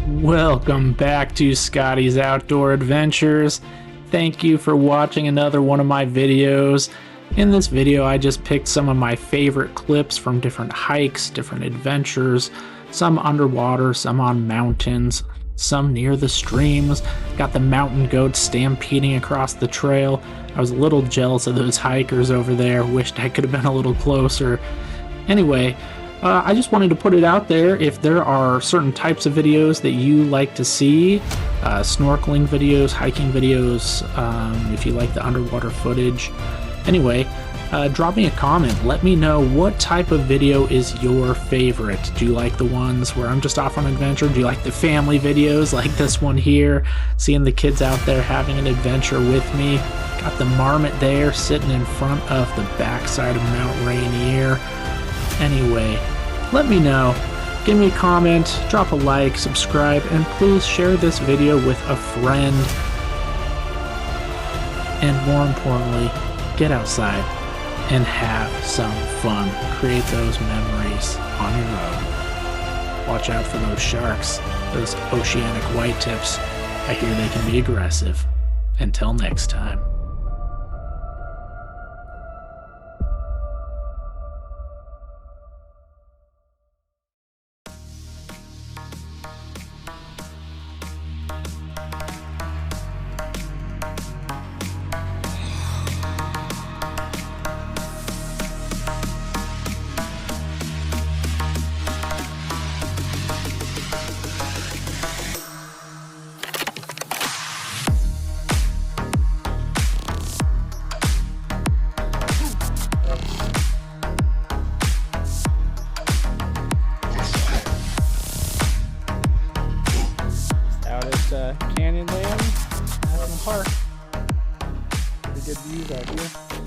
Welcome back to Scotty's Outdoor Adventures. Thank you for watching another one of my videos. In this video, I just picked some of my favorite clips from different hikes, different adventures, some underwater, some on mountains, some near the streams. Got the mountain goats stampeding across the trail. I was a little jealous of those hikers over there. Wished I could have been a little closer. Anyway, I just wanted to put it out there. If there are certain types of videos that you like to see, snorkeling videos, hiking videos, if you like the underwater footage. Anyway, drop me a comment. Let me know what type of video is your favorite. Do you like the ones where I'm just off on adventure? Do you like the family videos like this one here? Seeing the kids out there having an adventure with me. Got the marmot there sitting in front of the backside of Mount Rainier. Anyway, let me know. Give me a comment, drop a like, subscribe, and please share this video with a friend. And more importantly, get outside and have some fun. Create those memories on your own. Watch out for those sharks, those oceanic whitetips. I hear they can be aggressive. Until next time. Canyonland National Park. Pretty good views out here.